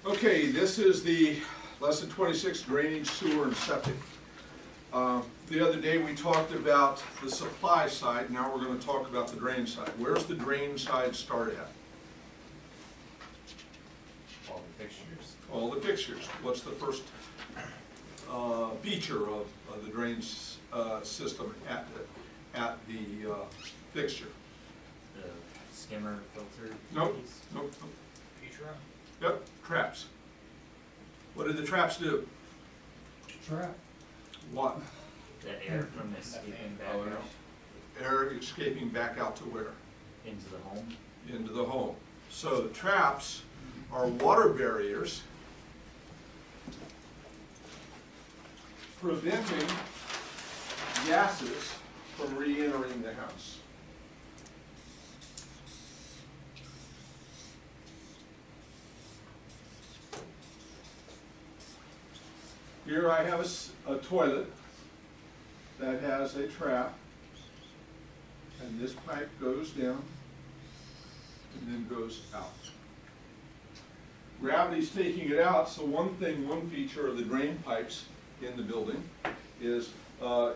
Okay, this is the lesson 26, drainage, sewer, and septic. The other day we talked about the supply side. Now we're going to talk about the drain side. Where's the drain side start at? All the fixtures. All the fixtures. What's the first feature of the drain system at the fixture? The skimmer filter. Nope, piece. nope, nope. Petra? Yep, traps. What did the traps do? Trap. What? The air from the escaping back Oh, out Air escaping back out to where? into the home. Into the home. So the traps are water barriers preventing gases from re-entering the house. Here I have a toilet that has a trap, and this pipe goes down and then goes out. Gravity's taking it out, so one feature of the drain pipes in the building is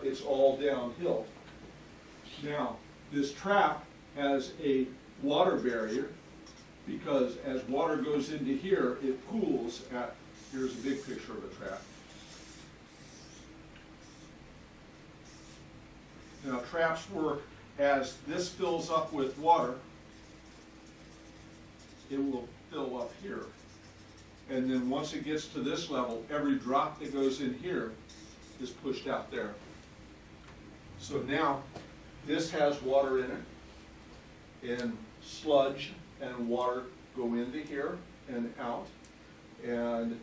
it's all downhill. Now, this trap has a water barrier because as water goes into here, it pools at, here's a big picture of a trap. Now, traps work as this fills up with water, it will fill up here. And then once it gets to this level, every drop that goes in here is pushed out there. So now, this has water in it, and sludge and water go into here and out, and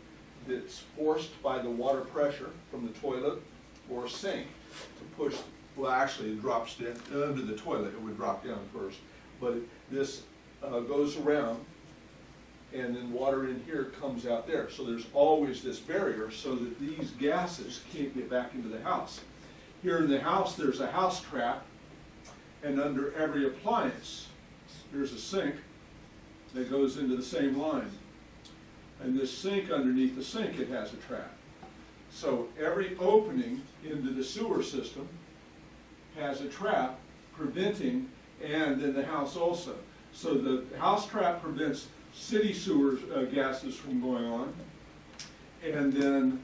it's forced by the water pressure from the toilet or sink to push. Well, actually, it drops down under the toilet. It would drop down first, but this goes around, and then water in here comes out there. So there's always this barrier so that these gases can't get back into the house. Here in the house, there's a house trap, and under every appliance, there's a sink that goes into the same line. And this sink, underneath the sink, it has a trap. So every opening into the sewer system has a trap preventing, and then the house also. So the house trap prevents city sewer gases from going on, and then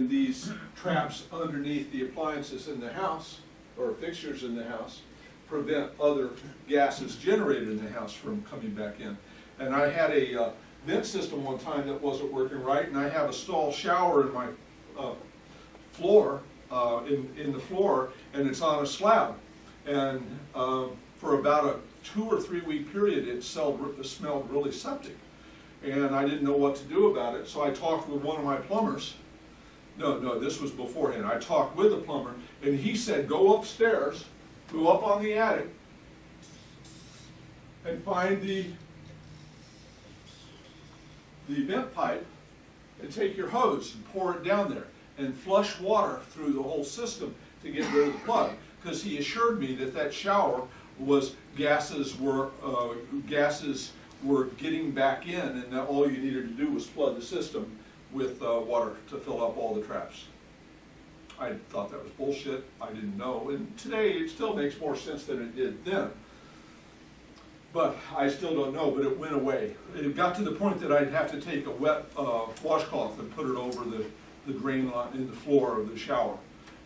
these traps underneath the appliances in the house, or fixtures in the house, prevent other gases generated in the house from coming back in. And I had a vent system one time that wasn't working right, and I have a stall shower in my floor, in the floor, and it's on a slab. And for about a 2 or 3 week period, it smelled really septic. And I didn't know what to do about it, so I talked with one of my plumbers. No, this was beforehand. I talked with the plumber, and he said, go upstairs, go up on the attic, and find the vent pipe, and take your hose and pour it down there, and flush water through the whole system to get rid of the plug. Because he assured me that that shower was gases were getting back in, and that all you needed to do was flood the system with water to fill up all the traps. I thought that was bullshit. I didn't know, and today it still makes more sense than it did then. But I still don't know, but it went away. It got to the point that I'd have to take a wet washcloth and put it over the drain line in the floor of the shower,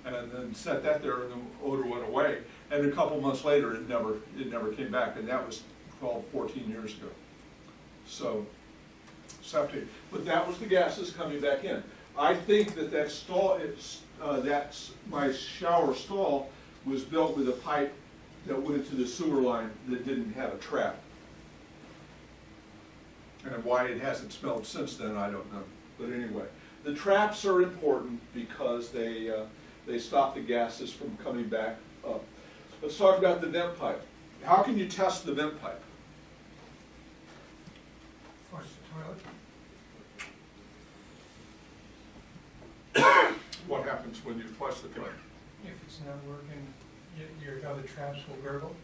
and then set that there, and the odor went away. And a couple months later, it never came back, and that was 12, 14 years ago. So, septic. But that was the gases coming back in. I think that stall, my shower stall was built with a pipe that went to the sewer line that didn't have a trap. And why it hasn't smelled since then, I don't know. But anyway, the traps are important because they stop the gases from coming back up. Let's talk about the vent pipe. How can you test the vent pipe? Flush the toilet. What happens when you flush the pipe? If it's not working, your other traps will gurgle.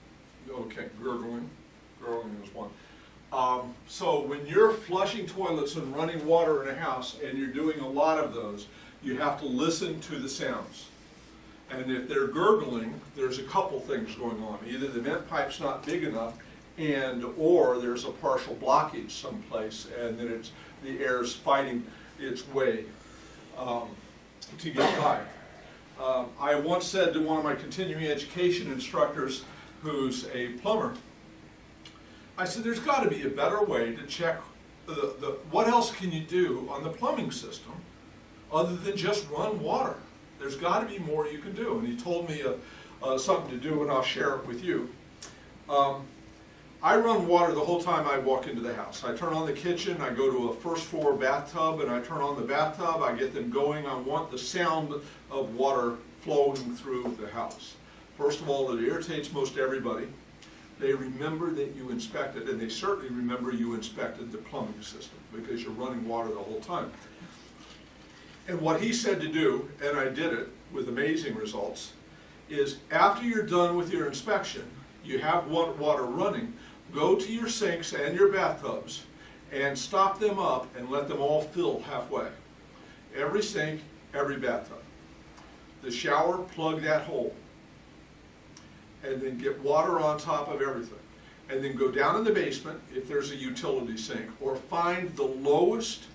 Okay, gurgling is one. So when you're flushing toilets and running water in a house, and you're doing a lot of those, you have to listen to the sounds. And if they're gurgling, there's a couple things going on. Either the vent pipe's not big enough, or there's a partial blockage someplace, and then the air's fighting its way to get by. I once said to one of my continuing education instructors, who's a plumber, I said, there's got to be a better way to check what else can you do on the plumbing system other than just run water. There's got to be more you can do. And he told me something to do, and I'll share it with you. I run water the whole time I walk into the house. I turn on the kitchen, I go to a first floor bathtub, and I turn on the bathtub, I get them going. I want the sound of water flowing through the house. First of all, it irritates most everybody. They remember that you inspected, and they certainly remember you inspected the plumbing system because you're running water the whole time. And what he said to do, and I did it with amazing results, is after you're done with your inspection, you have water running, go to your sinks and your bathtubs and stop them up and let them all fill halfway. Every sink, every bathtub. The shower, plug that hole. And then get water on top of everything. And then go down in the basement, if there's a utility sink, or find the lowest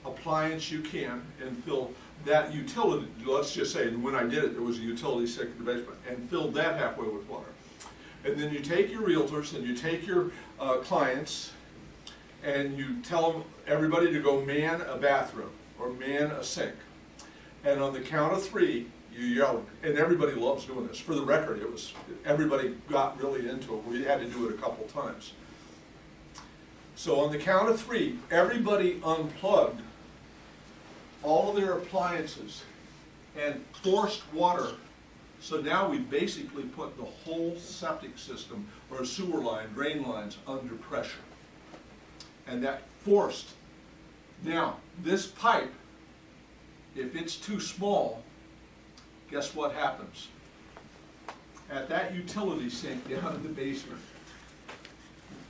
appliance you can and fill that utility. Let's just say, when I did it, there was a utility sink in the basement, and filled that halfway with water. And then you take your realtors and you take your clients and you tell them, everybody to go man a bathroom or man a sink. And on the count of 3, you yell, and everybody loves doing this. For the record, everybody got really into it. We had to do it a couple times. So on the count of 3, everybody unplugged all of their appliances and forced water. So now we basically put the whole septic system or sewer line, drain lines under pressure. And that forced. Now, this pipe, if it's too small, guess what happens? At that utility sink down in the basement,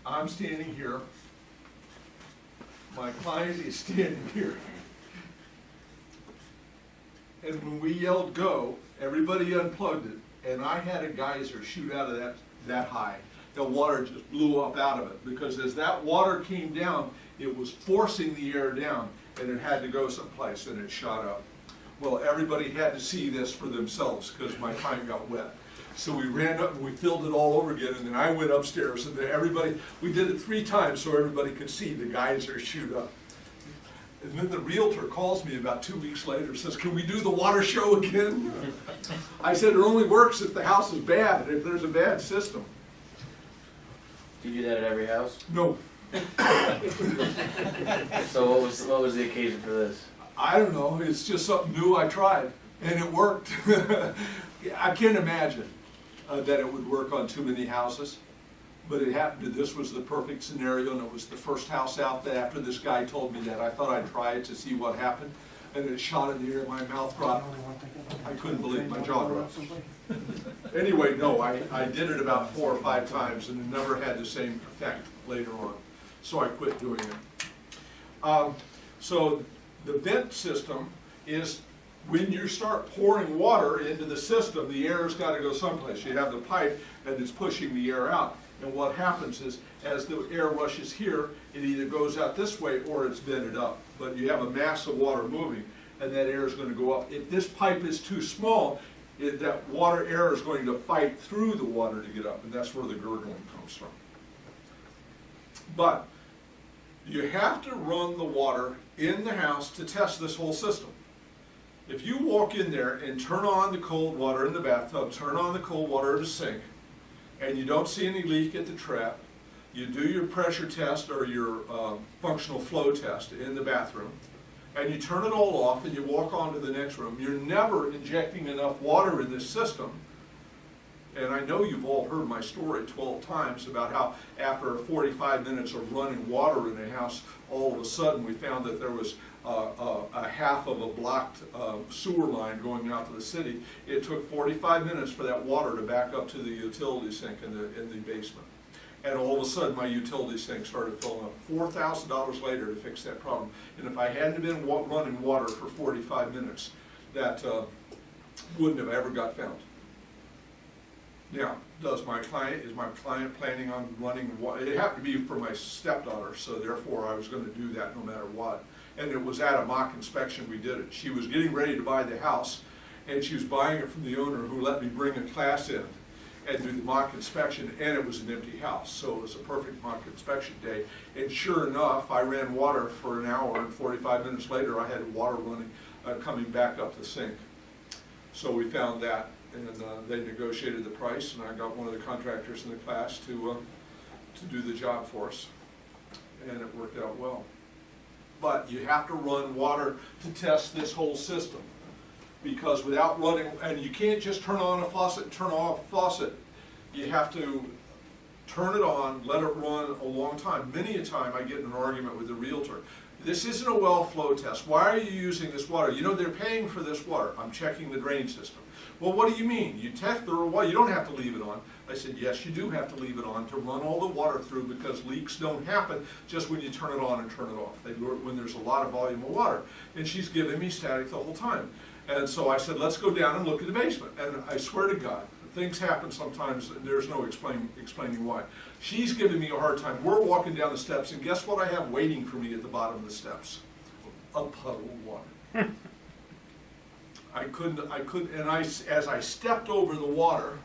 I'm standing here, my client is standing here. And when we yelled go, everybody unplugged it, and I had a geyser shoot out of that high. The water just blew up out of it, because as that water came down, it was forcing the air down, and it had to go someplace, and it shot up. Well, everybody had to see this for themselves, because my client got wet. So we ran up and we filled it all over again, and then I went upstairs, and then we did it 3 times so everybody could see the geyser shoot up. And then the realtor calls me about 2 weeks later and says, can we do the water show again? I said, it only works if the house is bad, if there's a bad system. Do you do that at every house? No. So what was the occasion for this? I don't know, it's just something new I tried, and it worked. I can't imagine that it would work on too many houses. But it happened that this was the perfect scenario, and it was the first house out that after this guy told me that, I thought I'd try it to see what happened. And it shot in the air, my mouth dropped. I couldn't believe it, my jaw dropped. Anyway, no, I did it about 4 or 5 times, and it never had the same effect later on. So I quit doing it. So the vent system is, when you start pouring water into the system, the air's got to go someplace. You have the pipe, and it's pushing the air out. And what happens is, as the air rushes here, it either goes out this way or it's vented up. But you have a mass of water moving, and that air is going to go up. If this pipe is too small, that water air is going to fight through the water to get up, and that's where the gurgling comes from. But you have to run the water in the house to test this whole system. If you walk in there and turn on the cold water in the bathtub, turn on the cold water in the sink, and you don't see any leak at the trap, you do your pressure test or your functional flow test in the bathroom, and you turn it all off and you walk on to the next room, you're never injecting enough water in this system. And I know you've all heard my story 12 times about how after 45 minutes of running water in a house, all of a sudden we found that there was a half of a blocked sewer line going out to the city. It took 45 minutes for that water to back up to the utility sink in the basement. And all of a sudden, my utilities thing started filling up. $4,000 later to fix that problem. And if I hadn't been running water for 45 minutes, that wouldn't have ever got found. Now, is my client planning on running water? It happened to be for my stepdaughter, so therefore I was gonna do that no matter what. And it was at a mock inspection we did it. She was getting ready to buy the house, and she was buying it from the owner who let me bring a class in and do the mock inspection, and it was an empty house. So it was a perfect mock inspection day. And sure enough, I ran water for an hour, and 45 minutes later I had water running, coming back up the sink. So we found that, and they negotiated the price, and I got one of the contractors in the class to do the job for us, and it worked out well. But you have to run water to test this whole system, because without running, and you can't just turn on a faucet and turn off a faucet. You have to turn it on, let it run a long time. Many a time I get in an argument with the realtor. This isn't a well flow test. Why are you using this water? You know, they're paying for this water. I'm checking the drainage system. Well, what do you mean? You test the water, you don't have to leave it on. I said, yes, you do have to leave it on to run all the water through, because leaks don't happen just when you turn it on and turn it off. They do it when there's a lot of volume of water. And she's giving me static the whole time. And so I said, let's go down and look at the basement. And I swear to God, things happen sometimes, and there's no explaining why. She's giving me a hard time. We're walking down the steps, and guess what I have waiting for me at the bottom of the steps? A puddle of water. I couldn't, and as I stepped over the water,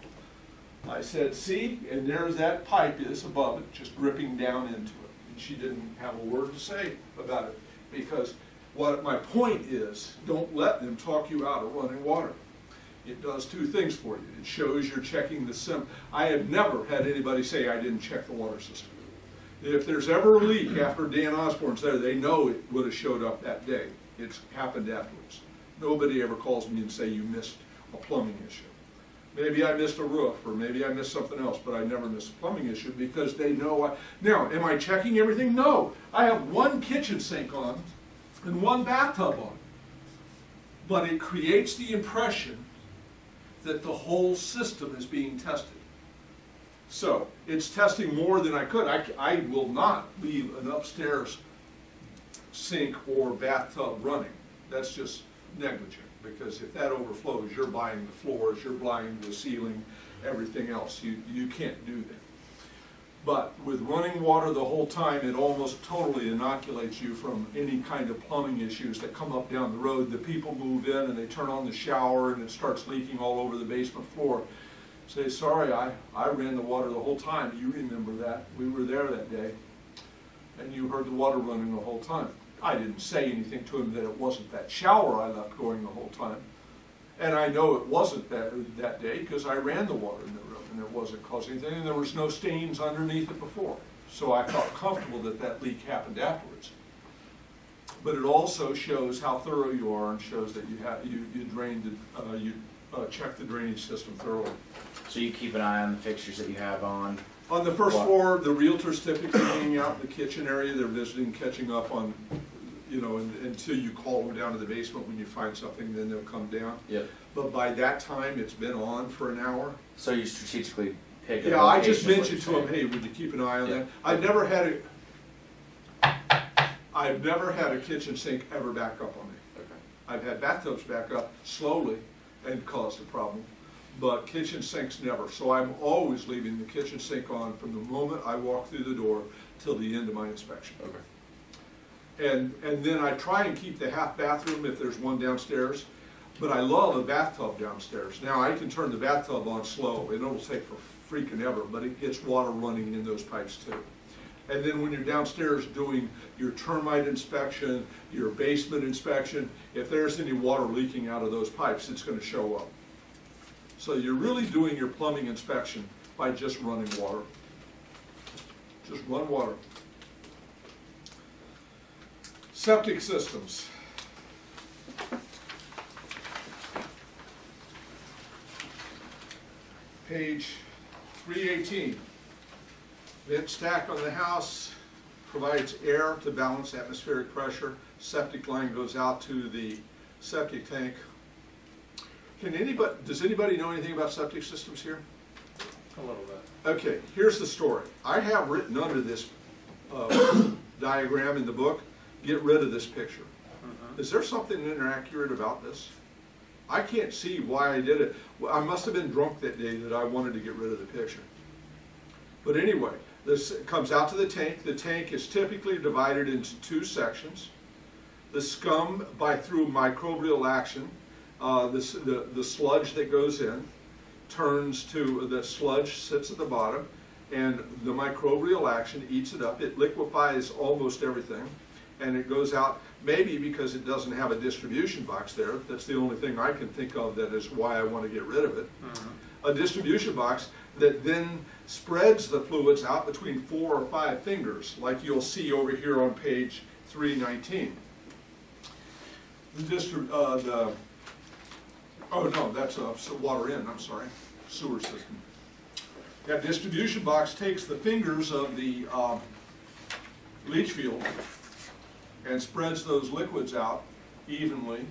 I said, see, and there's that pipe is above it, just dripping down into it. And she didn't have a word to say about it, because what my point is, don't let them talk you out of running water. It does two things for you. It shows you're checking the sim. I have never had anybody say I didn't check the water system. If there's ever a leak after Dan Osborne's there, they know it would have showed up that day. It's happened afterwards. Nobody ever calls me and say you missed a plumbing issue. Maybe I missed a roof, or maybe I missed something else, but I never missed a plumbing issue, because they know Now, am I checking everything? No. I have one kitchen sink on and one bathtub on. But it creates the impression that the whole system is being tested. So, it's testing more than I could. I will not leave an upstairs sink or bathtub running. That's just negligent, because if that overflows, you're buying the floors, you're buying the ceiling, everything else. You can't do that. But with running water the whole time, it almost totally inoculates you from any kind of plumbing issues that come up down the road. The people move in and they turn on the shower and it starts leaking all over the basement floor. Say, sorry, I ran the water the whole time. You remember that. We were there that day. And you heard the water running the whole time. I didn't say anything to him that it wasn't that shower I left going the whole time. And I know it wasn't that day, because I ran the water in the room and it wasn't causing anything, and there was no stains underneath it before. So I felt comfortable that that leak happened afterwards. But it also shows how thorough you are, and shows that you check the drainage system thoroughly. So you keep an eye on the fixtures that you have on? On the first floor, the realtors typically hang out in the kitchen area. They're visiting, catching up on, until you call them down to the basement. When you find something, then they'll come down. Yep. But by that time, it's been on for an hour. So you strategically pick a Yeah, I just location, is what mentioned to you're them, hey, would you keep an eye on Yeah. that? I've never had a kitchen sink ever back up on me. Okay. I've had bathtubs back up slowly and caused a problem, but kitchen sinks never. So I'm always leaving the kitchen sink on from the moment I walk through the door till the end of my inspection. Okay. And then I try and keep the half bathroom if there's one downstairs, but I love a bathtub downstairs. Now I can turn the bathtub on slow, and it'll take for freaking ever, but it gets water running in those pipes too. And then when you're downstairs doing your termite inspection, your basement inspection, if there's any water leaking out of those pipes, it's going to show up. So you're really doing your plumbing inspection by just running water. Just run water. Septic systems. Page 318. Vent stack on the house provides air to balance atmospheric pressure. Septic line goes out to the septic tank. Does anybody know anything about septic systems here? A little bit. Okay, here's the story. I have written under this diagram in the book, get rid of this picture. Is there something inaccurate about this? I can't see why I did it. Well, I must have been drunk that day that I wanted to get rid of the picture. But anyway, this comes out to the tank. The tank is typically divided into two sections. The scum, through microbial action, the sludge that goes in, turns to, the sludge sits at the bottom, and the microbial action eats it up. It liquefies almost everything, and it goes out, maybe because it doesn't have a distribution box there. That's the only thing I can think of that is why I want to get rid of it. A distribution box that then spreads the fluids out between 4 or 5 fingers, like you'll see over here on page 319. Oh no, that's water in, I'm sorry, sewer system. That distribution box takes the fingers of the leach field and spreads those liquids out evenly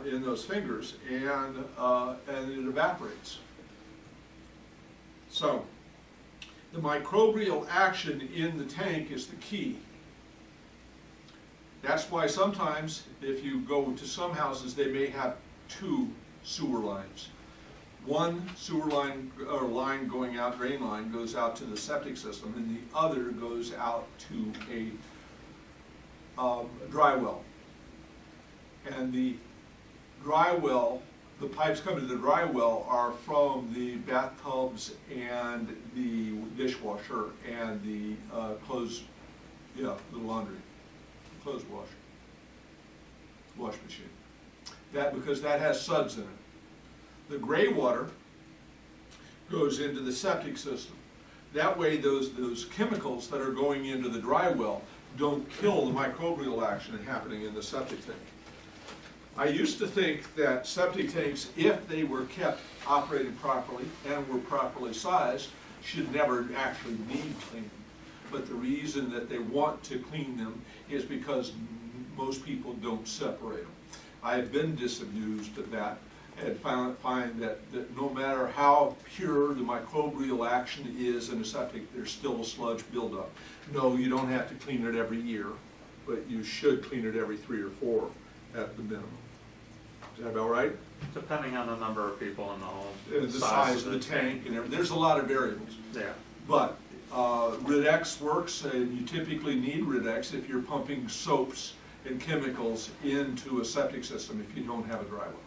in those fingers, and it evaporates. So, the microbial action in the tank is the key. That's why sometimes, if you go to some houses, they may have 2 sewer lines. One sewer line, or line going out, drain line, goes out to the septic system, and the other goes out to a dry well. And the dry well, the pipes coming to the dry well are from the bathtubs and the dishwasher and the the laundry, clothes wash machine. Because that has suds in it. The gray water goes into the septic system. That way those chemicals that are going into the dry well don't kill the microbial action happening in the septic tank. I used to think that septic tanks, if they were kept operating properly and were properly sized, should never actually need cleaning. But the reason that they want to clean them is because most people don't separate them. I've been disabused of that and find that no matter how pure the microbial action is in a septic, there's still a sludge buildup. No, you don't have to clean it every year, but you should clean it every 3 or 4 at the minimum. Is that about right? Depending on the number of people in the home. And the size of the tank and everything. There's a lot of variables. Yeah. But Rid-X works, and you typically need Rid-X if you're pumping soaps and chemicals into a septic system if you don't have a dry well.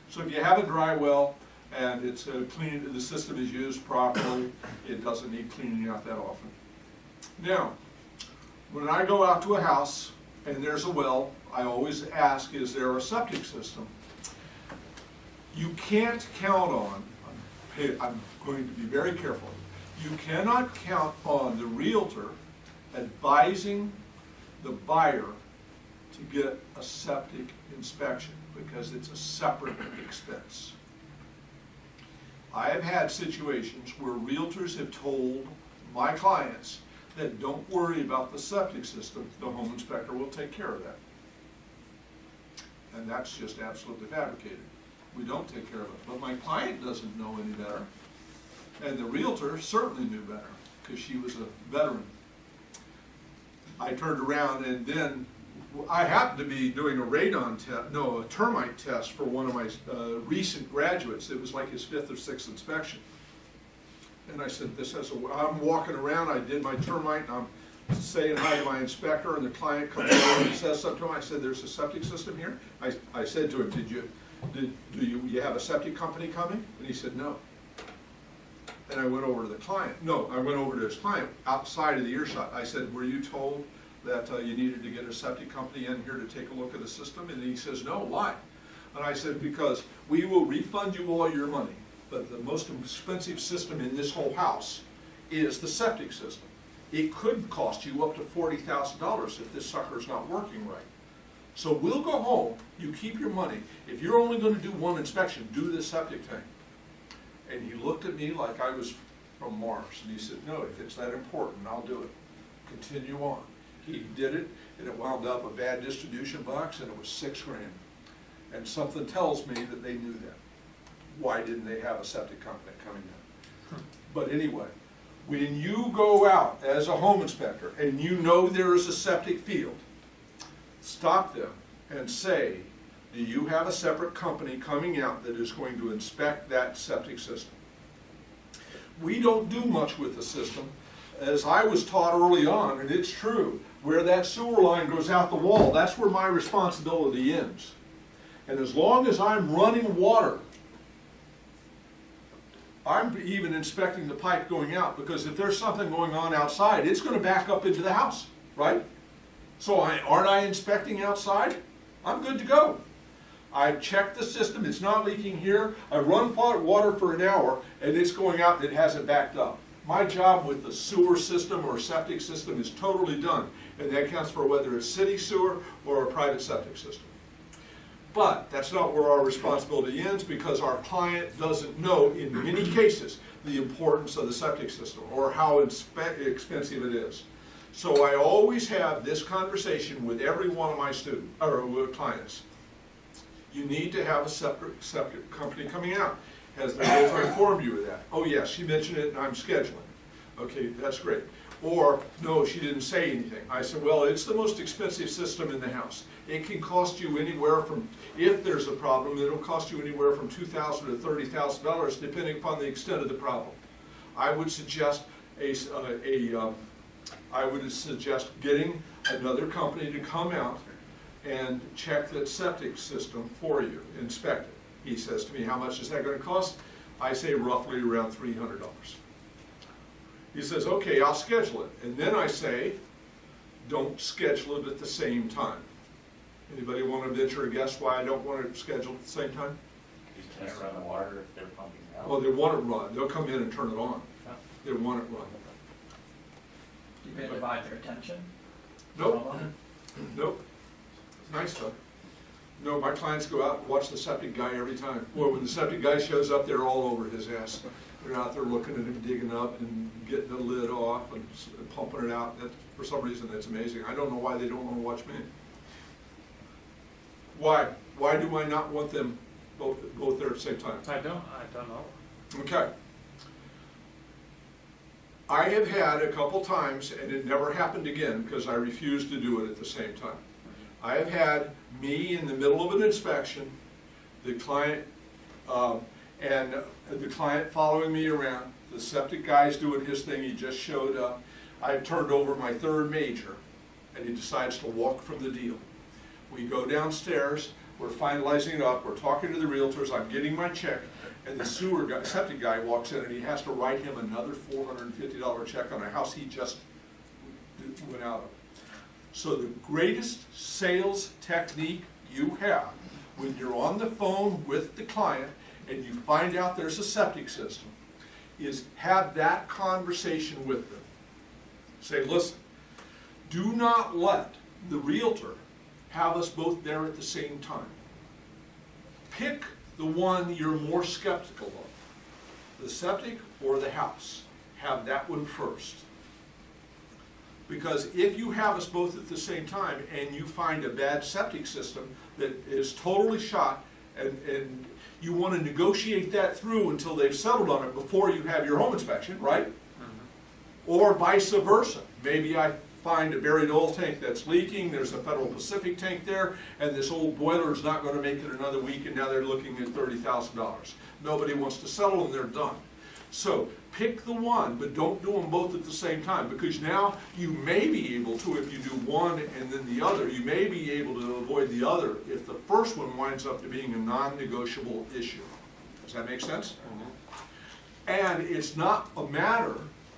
So if you have a dry well and it's clean, the system is used properly, it doesn't need cleaning out that often. Now, when I go out to a house and there's a well, I always ask, is there a septic system? You can't count on, I'm going to be very careful, you cannot count on the realtor advising the buyer to get a septic inspection, because it's a separate expense. I have had situations where realtors have told my clients that don't worry about the septic system, the home inspector will take care of that. And that's just absolutely fabricated. We don't take care of it. But my client doesn't know any better. And the realtor certainly knew better, because she was a veteran. I turned around, and then I happened to be doing a termite test for one of my recent graduates. It was like his 5th or 6th inspection. And I said, I'm walking around, I did my termite, and I'm saying hi to my inspector, and the client comes over and says something to him. I said, there's a septic system here? I said to him, do you have a septic company coming? And he said, no. And I went over to the client. No, I went over to his client outside of the earshot. I said, were you told that you needed to get a septic company in here to take a look at the system? And he says, no, why? And I said, because we will refund you all your money, but the most expensive system in this whole house is the septic system. It could cost you up to $40,000 if this sucker's not working right. So we'll go home, you keep your money. If you're only going to do one inspection, do the septic tank. And he looked at me like I was from Mars, and he said, no, if it's that important, I'll do it. Continue on. He did it, and it wound up a bad distribution box, and it was $6 grand. And something tells me that they knew that. Why didn't they have a septic company coming in? But anyway, when you go out as a home inspector and you know there is a septic field, stop them and say, do you have a separate company coming out that is going to inspect that septic system? We don't do much with the system. As I was taught early on, and it's true, where that sewer line goes out the wall, that's where my responsibility ends. And as long as I'm running water, I'm even inspecting the pipe going out, because if there's something going on outside, it's going to back up into the house, right? So aren't I inspecting outside? I'm good to go. I've checked the system, it's not leaking here, I run water for an hour, and it's going out and it hasn't backed up. My job with the sewer system or septic system is totally done, and that counts for whether it's city sewer or a private septic system. But that's not where our responsibility ends, because our client doesn't know, in many cases, the importance of the septic system or how expensive it is. So I always have this conversation with every one of my students or with clients. You need to have a septic company coming out. Has the realtor informed you of that? Oh yes, she mentioned it and I'm scheduling. Okay, that's great. Or, no, she didn't say anything. I said, well, it's the most expensive system in the house. It can cost you anywhere from, if there's a problem, it'll cost you anywhere from $2,000 to $30,000 depending upon the extent of the problem. I would suggest getting another company to come out and check that septic system for you, inspect it. He says to me, how much is that going to cost? I say roughly around $300. He says, okay, I'll schedule it. And then I say, don't schedule it at the same time. Anybody want to venture a guess why I don't want it scheduled at the same time? You can't run the water if they're pumping out. Well, they want it run. They'll come in and turn it on. Oh. They want it run. Do you divide their attention? Nope. Nope. Nice though. No, my clients go out and watch the septic guy every time. Well, when the septic guy shows up, they're all over his ass. They're out there looking at him, digging up and getting the lid off and pumping it out. For some reason, that's amazing. I don't know why they don't want to watch me. Why? Why do I not want them both there at the same time? I don't know. Okay. I have had a couple times, and it never happened again because I refused to do it at the same time. I have had me in the middle of an inspection, the client, and the client following me around, the septic guy's doing his thing, he just showed up. I've turned over my third major, and he decides to walk from the deal. We go downstairs, we're finalizing it up, we're talking to the realtors, I'm getting my check, and the septic guy walks in and he has to write him another $450 check on a house he just went out of. So the greatest sales technique you have when you're on the phone with the client and you find out there's a septic system is have that conversation with them. Say, listen, do not let the realtor have us both there at the same time. Pick the one you're more skeptical of, the septic or the house. Have that one first. Because if you have us both at the same time and you find a bad septic system that is totally shot and you want to negotiate that through until they've settled on it before you have your home inspection, right? Or vice versa. Maybe I find a buried oil tank that's leaking, there's a Federal Pacific tank there, and this old boiler is not going to make it another week, and now they're looking at $30,000. Nobody wants to settle, and they're done. So pick the one, but don't do them both at the same time, because now you may be able to, if you do one and then the other, you may be able to avoid the other if the first one winds up to being a non-negotiable issue. Does that make sense? And it's not a matter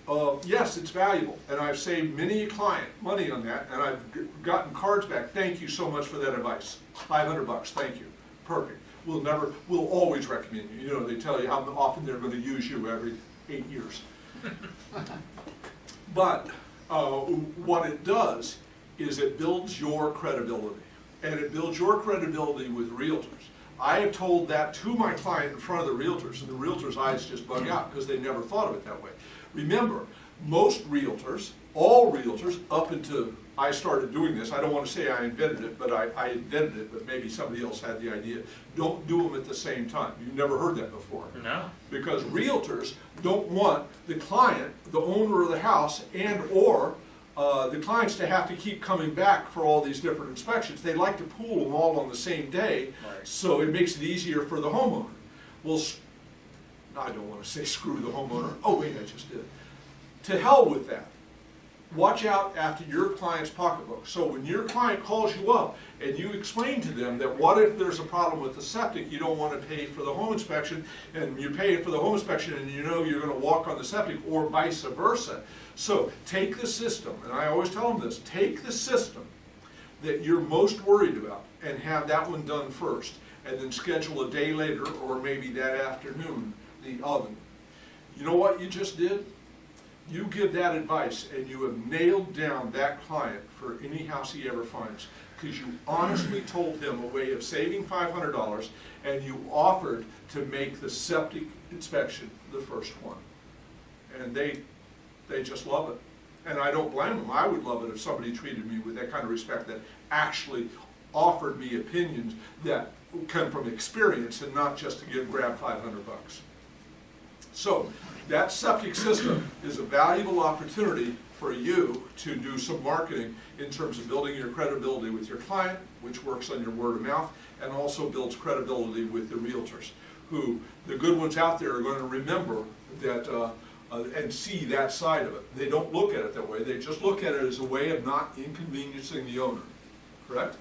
of, yes, it's valuable, and I've saved many a client money on that, and I've gotten cards back. Thank you so much for that advice. $500, thank you. Perfect. We'll always recommend you. You know, they tell you how often they're going to use you every 8 years. But what it does is it builds your credibility, and it builds your credibility with realtors. I have told that to my client in front of the realtors, and the realtors' eyes just bug out because they never thought of it that way. Remember, most realtors all realtors, up until I started doing this, I don't want to say I invented it, but I invented it, but maybe somebody else had the idea, don't do them at the same time. You've never heard that before. No. Because realtors don't want the client, the owner of the house, and/or the clients to have to keep coming back for all these different inspections. They like to pool them all on the same day, Right. so it makes it easier for the homeowner. Well, I don't want to say screw the homeowner. Oh, wait, I just did. To hell with that. Watch out after your client's pocketbook. So when your client calls you up and you explain to them that what if there's a problem with the septic, you don't want to pay for the home inspection, and you pay for the home inspection and you know you're going to walk on the septic, or vice versa. So take the system, and I always tell them this, take the system that you're most worried about and have that one done first, and then schedule a day later or maybe that afternoon the oven. You know what you just did? You give that advice and you have nailed down that client for any house he ever finds, because you honestly told him a way of saving $500, and you offered to make the septic inspection the first one. And they just love it. And I don't blame them. I would love it if somebody treated me with that kind of respect, that actually offered me opinions that come from experience and not just to grab $500. So that septic system is a valuable opportunity for you to do some marketing in terms of building your credibility with your client, which works on your word of mouth, and also builds credibility with the realtors, who, the good ones out there, are going to remember that and see that side of it. They don't look at it that way. They just look at it as a way of not inconveniencing the owner. Correct?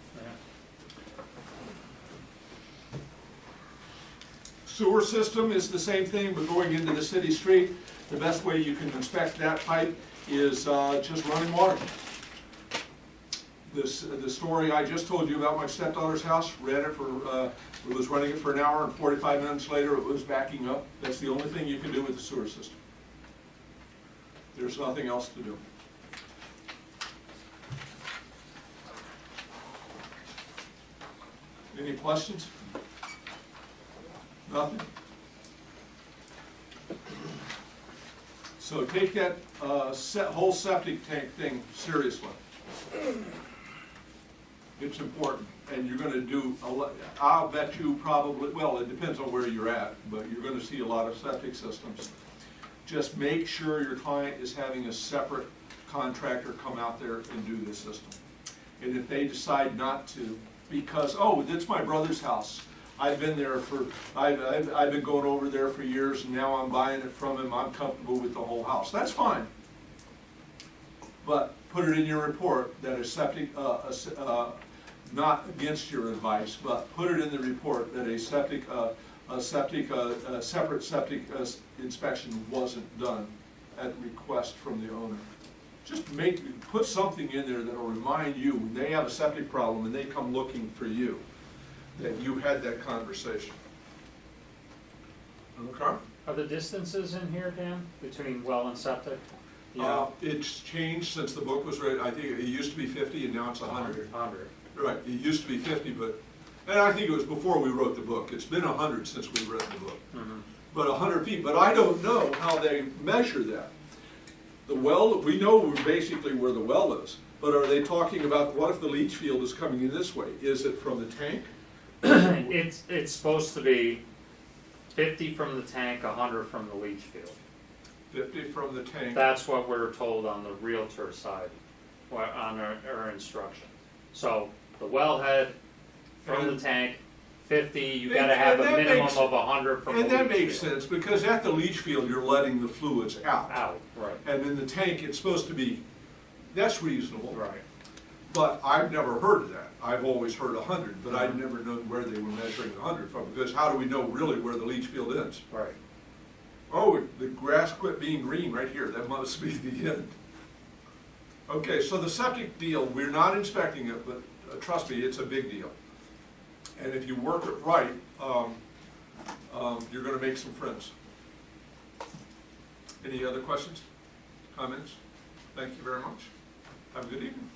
Sewer system is the same thing, but going into the city street, the best way you can inspect that pipe is just running water. The story I just told you about my stepdaughter's house, was running it for an hour, and 45 minutes later it was backing up. That's the only thing you can do with the sewer system. There's nothing else to do. Any questions? Nothing? So take that whole septic tank thing seriously. It's important, and you're going to do a lot. I'll bet you probably, well, it depends on where you're at, but you're going to see a lot of septic systems. Just make sure your client is having a separate contractor come out there and do the system. And if they decide not to, because, oh, that's my brother's house, I've been there for, I've been going over there for years, and now I'm buying it from him, I'm comfortable with the whole house, that's fine. But put it in your report that a septic, not against your advice, but put it in the report that a separate septic inspection wasn't done at request from the owner. Just put something in there that'll remind you when they have a septic problem and they come looking for you, that you had that conversation. Okay? Are the distances in here, Dan, between well and septic? Yeah. It's changed since the book was written. I think it used to be 50 and now it's 100. 100. Right, it used to be 50, but, and I think it was before we wrote the book. It's been 100 since we've written the book. Mm-hmm. But 100 feet, but I don't know how they measure that. The well, we know basically where the well is, but are they talking about, what if the leach field is coming in this way? Is it from the tank? It's supposed to be 50 from the tank, 100 from the leach field. 50 from the tank. That's what we're told on the realtor side, on our instruction. So the wellhead from the tank, 50, you gotta have a minimum of 100 from the leach field. And that makes sense, because at the leach field, you're letting the fluids out. Out, right. And in the tank, it's supposed to be, that's reasonable. Right. But I've never heard of that. I've always heard 100, but I've never known where they were measuring 100 from, because how do we know really where the leach field ends? Right. Oh, the grass quit being green right here. That must be the end. Okay, so the septic deal, we're not inspecting it, but trust me, it's a big deal. And if you work it right, you're going to make some friends. Any other questions, comments? Thank you very much. Have a good evening.